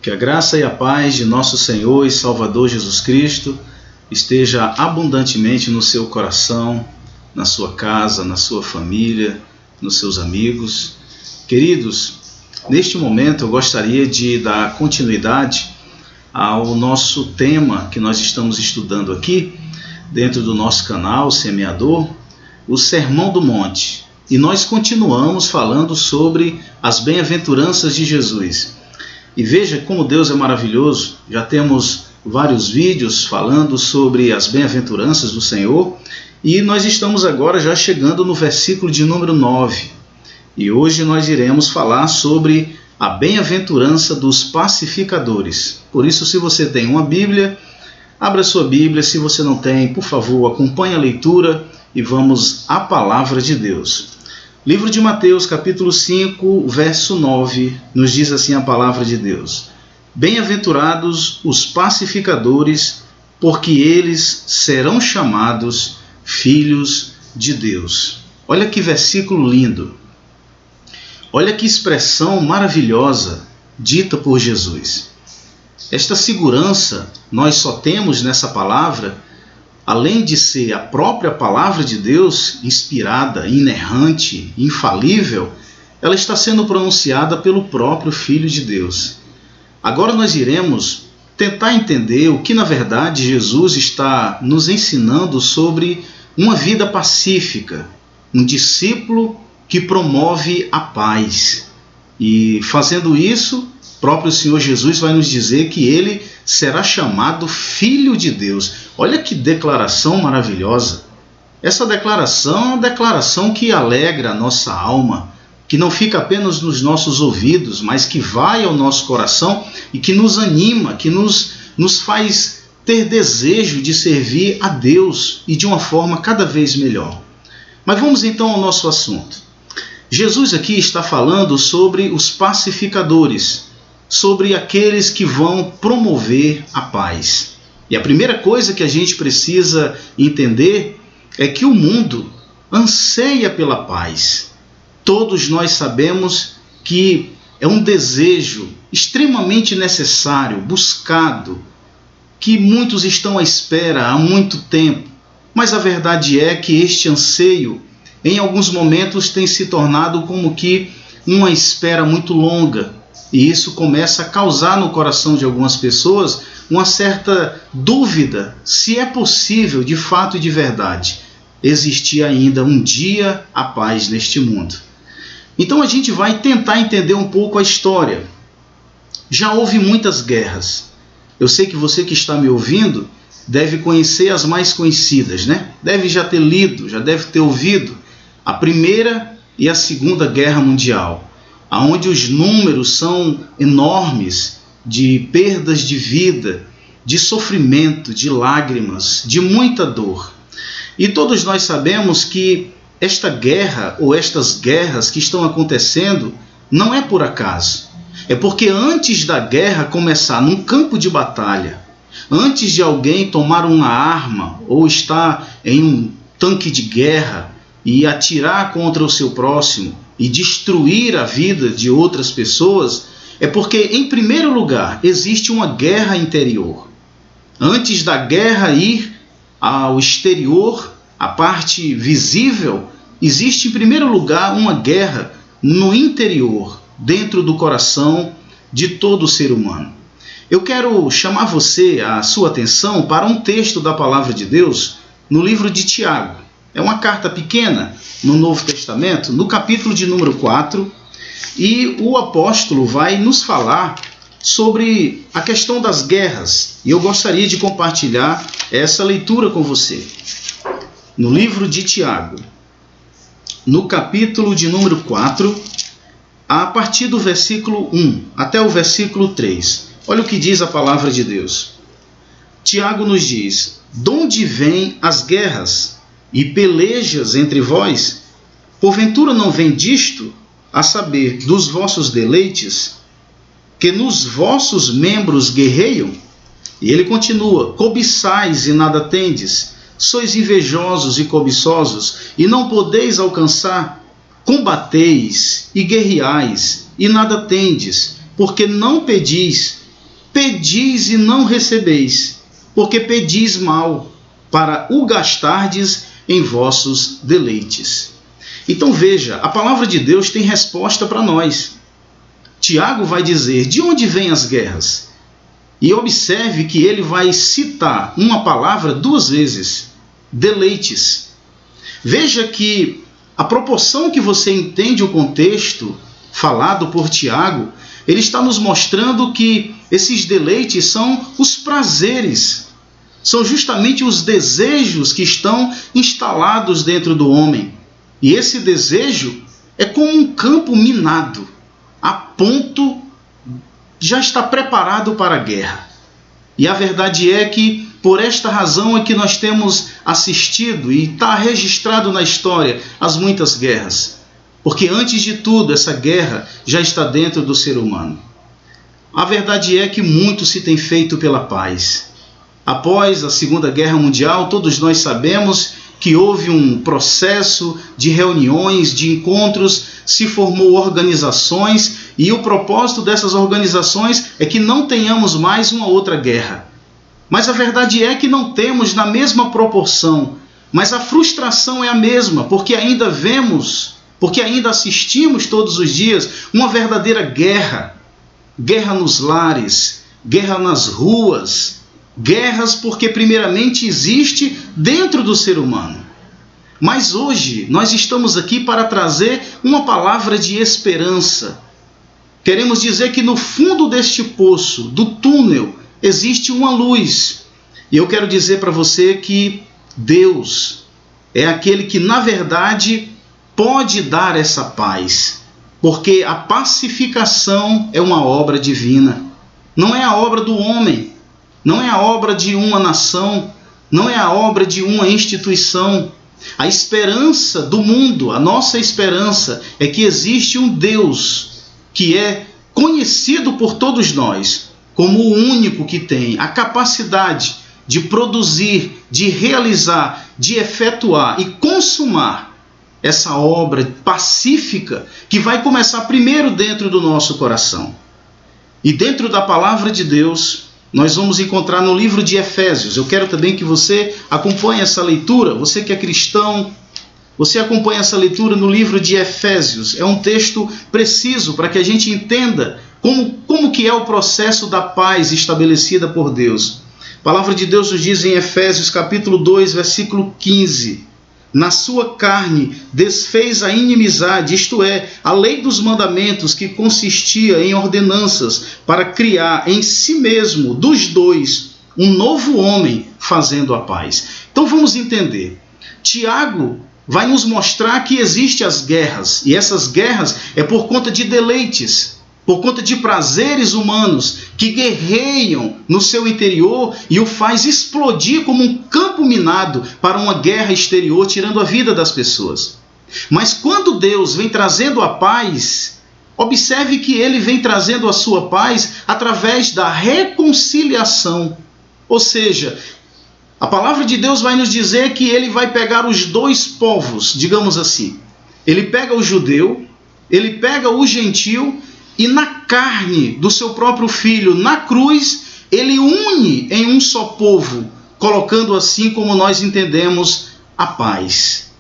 Que a graça e a paz de nosso Senhor e Salvador Jesus Cristo esteja abundantemente no seu coração, na sua casa, na sua família, nos seus amigos. Queridos, neste momento eu gostaria de dar continuidade ao nosso tema que nós estamos estudando aqui, dentro do nosso canal Semeador, o Sermão do Monte. E nós continuamos falando sobre as bem-aventuranças de Jesus. E veja como Deus é maravilhoso, já temos vários vídeos falando sobre as bem-aventuranças do Senhor, e nós estamos agora já chegando no versículo de número 9. E hoje nós iremos falar sobre a bem-aventurança dos pacificadores. Por isso, se você tem uma Bíblia, abra sua Bíblia. Se você não tem, por favor, acompanhe a leitura e vamos à palavra de Deus. Livro de Mateus, capítulo 5, verso 9, nos diz assim a palavra de Deus: Bem-aventurados os pacificadores, porque eles serão chamados filhos de Deus. Olha que versículo lindo. Olha que expressão maravilhosa dita por Jesus. Esta segurança nós só temos nessa palavra, além de ser a própria palavra de Deus, inspirada, inerrante, infalível, ela está sendo pronunciada pelo próprio Filho de Deus. Agora nós iremos tentar entender o que na verdade Jesus está nos ensinando sobre uma vida pacífica, um discípulo que promove a paz. E fazendo isso, o próprio Senhor Jesus vai nos dizer que ele será chamado Filho de Deus. Olha que declaração maravilhosa. Essa declaração é uma declaração que alegra a nossa alma, que não fica apenas nos nossos ouvidos, mas que vai ao nosso coração e que nos anima, que nos faz ter desejo de servir a Deus e de uma forma cada vez melhor. Mas vamos então ao nosso assunto. Jesus aqui está falando sobre os pacificadores, sobre aqueles que vão promover a paz. E a primeira coisa que a gente precisa entender é que o mundo anseia pela paz. Todos nós sabemos que é um desejo extremamente necessário, buscado, que muitos estão à espera há muito tempo. Mas a verdade é que este anseio, em alguns momentos, tem se tornado como que uma espera muito longa. E isso começa a causar no coração de algumas pessoas uma certa dúvida se é possível, de fato e de verdade, existir ainda um dia a paz neste mundo. Então a gente vai tentar entender um pouco a história. Já houve muitas guerras. Eu sei que você que está me ouvindo deve conhecer as mais conhecidas, né? Deve já ter lido, já deve ter ouvido a Primeira e a Segunda Guerra Mundial, onde os números são enormes de perdas de vida, de sofrimento, de lágrimas, de muita dor. E todos nós sabemos que esta guerra ou estas guerras que estão acontecendo não é por acaso. É porque antes da guerra começar num campo de batalha, antes de alguém tomar uma arma ou estar em um tanque de guerra e atirar contra o seu próximo e destruir a vida de outras pessoas, é porque, em primeiro lugar, existe uma guerra interior. Antes da guerra ir ao exterior, a parte visível, existe, em primeiro lugar, uma guerra no interior, dentro do coração de todo ser humano. Eu quero chamar a sua atenção para um texto da Palavra de Deus no livro de Tiago. É uma carta pequena no Novo Testamento, no capítulo de número 4, e o apóstolo vai nos falar sobre a questão das guerras. E eu gostaria de compartilhar essa leitura com você. No livro de Tiago, no capítulo de número 4, a partir do versículo 1 até o versículo 3. Olha o que diz a palavra de Deus. Tiago nos diz: "Donde vêm as guerras e pelejas entre vós? Porventura não vem disto, a saber, dos vossos deleites, que nos vossos membros guerreiam?" E ele continua: "Cobiçais e nada tendes, sois invejosos e cobiçosos, e não podeis alcançar. Combateis e guerreais, e nada tendes, porque não pedis, pedis e não recebeis, porque pedis mal, para o gastardes em vossos deleites. Então veja, a palavra de Deus tem resposta para nós. Tiago vai dizer, de onde vêm as guerras? E observe que ele vai citar uma palavra 2 vezes, deleites. Veja que a proporção que você entende o contexto falado por Tiago, ele está nos mostrando que esses deleites são os prazeres, são justamente os desejos que estão instalados dentro do homem. E esse desejo é como um campo minado, a ponto já está preparado para a guerra. E a verdade é que por esta razão é que nós temos assistido e está registrado na história as muitas guerras. Porque antes de tudo essa guerra já está dentro do ser humano. A verdade é que muito se tem feito pela paz. Após a Segunda Guerra Mundial, todos nós sabemos que houve um processo de reuniões, de encontros, se formou organizações e o propósito dessas organizações é que não tenhamos mais uma outra guerra. Mas a verdade é que não temos na mesma proporção, mas a frustração é a mesma, porque ainda vemos, porque ainda assistimos todos os dias uma verdadeira guerra. Guerra nos lares, guerra nas ruas, guerras porque primeiramente existe dentro do ser humano. Mas hoje nós estamos aqui para trazer uma palavra de esperança. Queremos dizer que no fundo deste poço, do túnel, existe uma luz. E eu quero dizer para você que Deus é aquele que na verdade pode dar essa paz. Porque a pacificação é uma obra divina. Não é a obra do homem. Não é a obra de uma nação, não é a obra de uma instituição. A esperança do mundo, a nossa esperança é que existe um Deus que é conhecido por todos nós como o único que tem a capacidade de produzir, de realizar, de efetuar e consumar essa obra pacífica que vai começar primeiro dentro do nosso coração. E dentro da palavra de Deus, nós vamos encontrar no livro de Efésios. Eu quero também que você acompanhe essa leitura. Você que é cristão, você acompanhe essa leitura no livro de Efésios. É um texto preciso para que a gente entenda como que é o processo da paz estabelecida por Deus. A palavra de Deus nos diz em Efésios capítulo 2, versículo 15. Na sua carne desfez a inimizade, isto é, a lei dos mandamentos que consistia em ordenanças para criar em si mesmo, dos dois, um novo homem fazendo a paz. Então vamos entender. Tiago vai nos mostrar que existem as guerras, e essas guerras é por conta de deleites, por conta de prazeres humanos que guerreiam no seu interior e o faz explodir como um campo minado para uma guerra exterior, tirando a vida das pessoas. Mas quando Deus vem trazendo a paz, observe que ele vem trazendo a sua paz através da reconciliação. Ou seja, a palavra de Deus vai nos dizer que ele vai pegar os dois povos, digamos assim. Ele pega o judeu, ele pega o gentil, e na carne do seu próprio filho, na cruz, ele une em um só povo, colocando assim como nós entendemos a paz.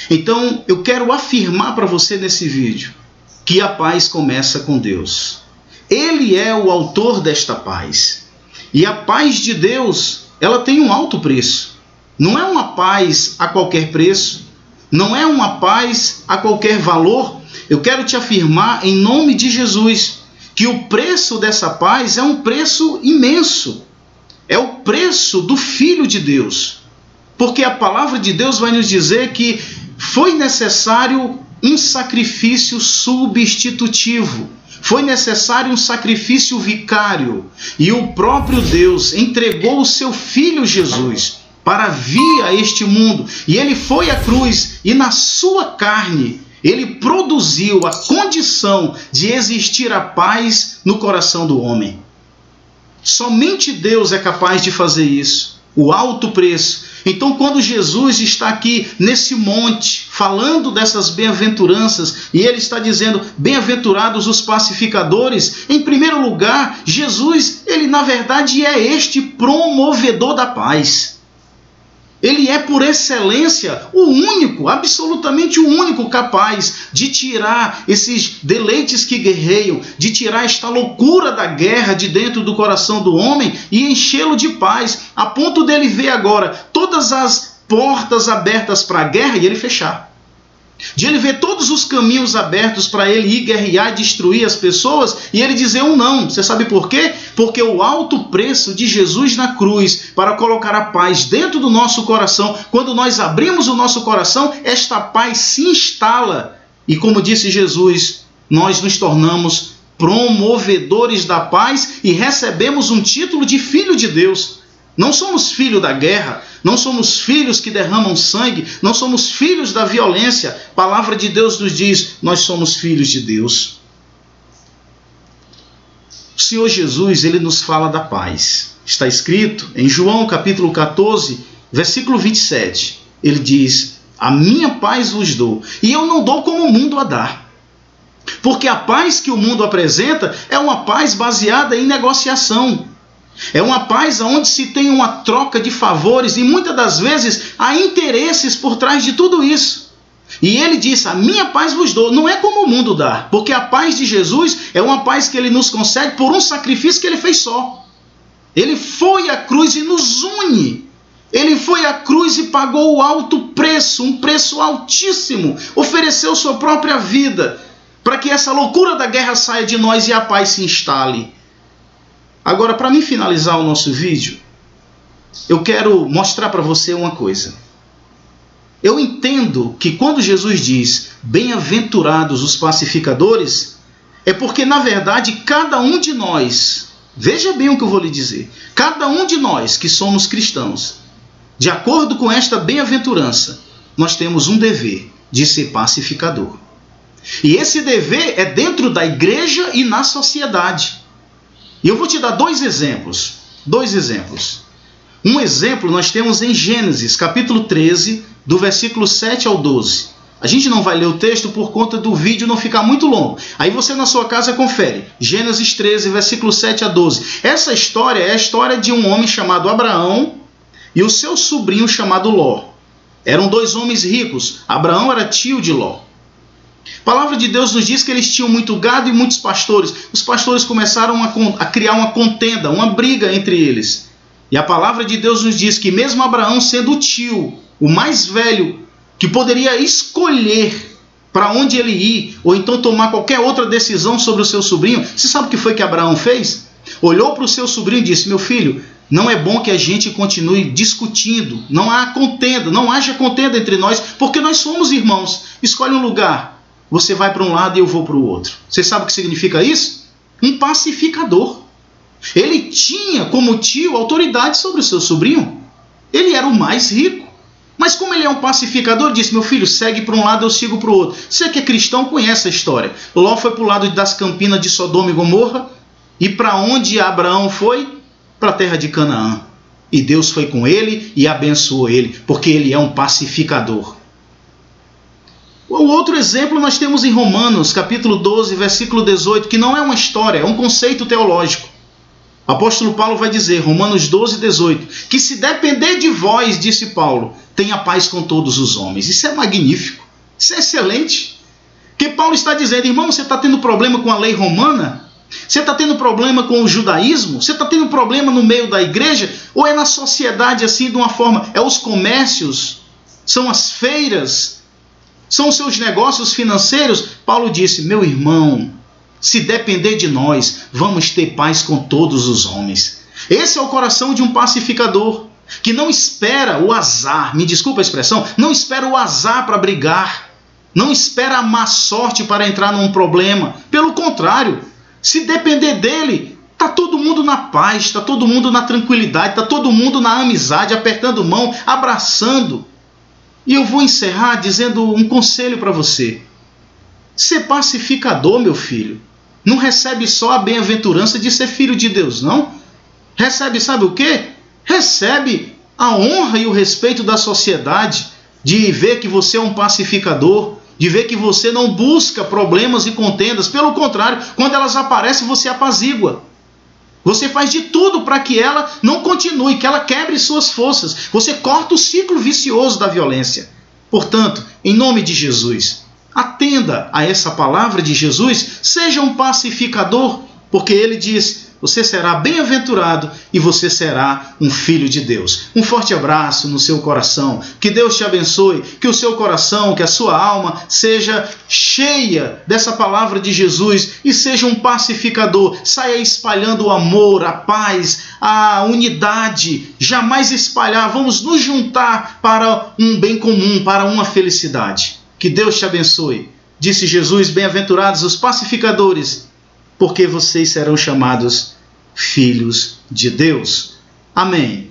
Então, eu quero afirmar para você nesse vídeo que a paz começa com Deus. Ele é o autor desta paz. E a paz de Deus, ela tem um alto preço. Não é uma paz a qualquer preço, não é uma paz a qualquer valor. Eu quero te afirmar, em nome de Jesus, que o preço dessa paz é um preço imenso. É o preço do Filho de Deus. Porque a palavra de Deus vai nos dizer que foi necessário um sacrifício substitutivo. Foi necessário um sacrifício vicário. E o próprio Deus entregou o seu Filho Jesus para vir a este mundo. E ele foi à cruz e na sua carne ele produziu a condição de existir a paz no coração do homem. Somente Deus é capaz de fazer isso. O alto preço. Então, quando Jesus está aqui nesse monte, falando dessas bem-aventuranças, e ele está dizendo, bem-aventurados os pacificadores, em primeiro lugar, Jesus, ele na verdade é este promovedor da paz. Ele é, por excelência, o único, absolutamente o único capaz de tirar esses deleites que guerreiam, de tirar esta loucura da guerra de dentro do coração do homem e enchê-lo de paz, a ponto dele ver agora todas as portas abertas para a guerra e ele fechar. De ele ver todos os caminhos abertos para ele ir guerrear, destruir as pessoas, e ele dizer um não. Você sabe por quê? Porque o alto preço de Jesus na cruz para colocar a paz dentro do nosso coração, quando nós abrimos o nosso coração, esta paz se instala. E como disse Jesus, nós nos tornamos promovedores da paz e recebemos um título de filho de Deus. Não somos filhos da guerra, não somos filhos que derramam sangue, não somos filhos da violência. A palavra de Deus nos diz, nós somos filhos de Deus. O Senhor Jesus, ele nos fala da paz. Está escrito em João capítulo 14, versículo 27. Ele diz, a minha paz vos dou, e eu não dou como o mundo a dá. Porque a paz que o mundo apresenta é uma paz baseada em negociação. É uma paz onde se tem uma troca de favores e muitas das vezes há interesses por trás de tudo isso. E ele diz, a minha paz vos dou, não é como o mundo dá, porque a paz de Jesus é uma paz que ele nos concede por um sacrifício que ele fez só. Ele foi à cruz e nos une. Ele foi à cruz e pagou o alto preço, um preço altíssimo, ofereceu sua própria vida para que essa loucura da guerra saia de nós e a paz se instale. Agora, para mim finalizar o nosso vídeo, eu quero mostrar para você uma coisa. Eu entendo que quando Jesus diz, bem-aventurados os pacificadores, é porque, na verdade, cada um de nós, veja bem o que eu vou lhe dizer, cada um de nós que somos cristãos, de acordo com esta bem-aventurança, nós temos um dever de ser pacificador. E esse dever é dentro da igreja e na sociedade. E eu vou te dar dois exemplos. Um exemplo nós temos em Gênesis, capítulo 13, do versículo 7 ao 12. A gente não vai ler o texto por conta do vídeo não ficar muito longo. Aí você na sua casa confere. Gênesis 13, versículo 7 a 12. Essa história é a história de um homem chamado Abraão e o seu sobrinho chamado Ló. Eram dois homens ricos. Abraão era tio de Ló. A palavra de Deus nos diz que eles tinham muito gado e muitos pastores. Os pastores começaram a criar uma contenda, uma briga entre eles. E a palavra de Deus nos diz que mesmo Abraão sendo o tio, o mais velho, que poderia escolher para onde ele ir, ou então tomar qualquer outra decisão sobre o seu sobrinho, você sabe o que foi que Abraão fez? Olhou para o seu sobrinho e disse, meu filho, não é bom que a gente continue discutindo, não há contenda, não haja contenda entre nós, porque nós somos irmãos. Escolhe um lugar. Você vai para um lado e eu vou para o outro. Você sabe o que significa isso? Um pacificador. Ele tinha como tio autoridade sobre o seu sobrinho. Ele era o mais rico. Mas como ele é um pacificador, disse, meu filho, segue para um lado, eu sigo para o outro. Você que é cristão conhece a história. Ló foi para o lado das campinas de Sodoma e Gomorra. E para onde Abraão foi? Para a terra de Canaã. E Deus foi com ele e abençoou ele, porque ele é um pacificador. O outro exemplo nós temos em Romanos, capítulo 12, versículo 18, que não é uma história, é um conceito teológico. O apóstolo Paulo vai dizer, Romanos 12, 18, que se depender de vós, disse Paulo, tenha paz com todos os homens. Isso é magnífico, isso é excelente. Que Paulo está dizendo, irmão, você está tendo problema com a lei romana? Você está tendo problema com o judaísmo? Você está tendo problema no meio da igreja? Ou é na sociedade assim de uma forma? É os comércios? São as feiras? São os seus negócios financeiros? Paulo disse, meu irmão, se depender de nós, vamos ter paz com todos os homens. Esse é o coração de um pacificador, que não espera o azar, me desculpa a expressão, não espera o azar para brigar, não espera a má sorte para entrar num problema. Pelo contrário, se depender dele, está todo mundo na paz, está todo mundo na tranquilidade, está todo mundo na amizade, apertando mão, abraçando. E eu vou encerrar dizendo um conselho para você. Ser pacificador, meu filho, não recebe só a bem-aventurança de ser filho de Deus, não. Recebe, sabe o quê? Recebe a honra e o respeito da sociedade, de ver que você é um pacificador, de ver que você não busca problemas e contendas. Pelo contrário, quando elas aparecem, você apazigua. Você faz de tudo para que ela não continue, que ela quebre suas forças. Você corta o ciclo vicioso da violência. Portanto, em nome de Jesus, atenda a essa palavra de Jesus, seja um pacificador, porque ele diz: você será bem-aventurado e você será um filho de Deus. Um forte abraço no seu coração. Que Deus te abençoe, que o seu coração, que a sua alma seja cheia dessa palavra de Jesus e seja um pacificador. Saia espalhando o amor, a paz, a unidade. Jamais espalhar. Vamos nos juntar para um bem comum, para uma felicidade. Que Deus te abençoe. Disse Jesus: bem-aventurados os pacificadores, porque vocês serão chamados filhos de Deus. Amém.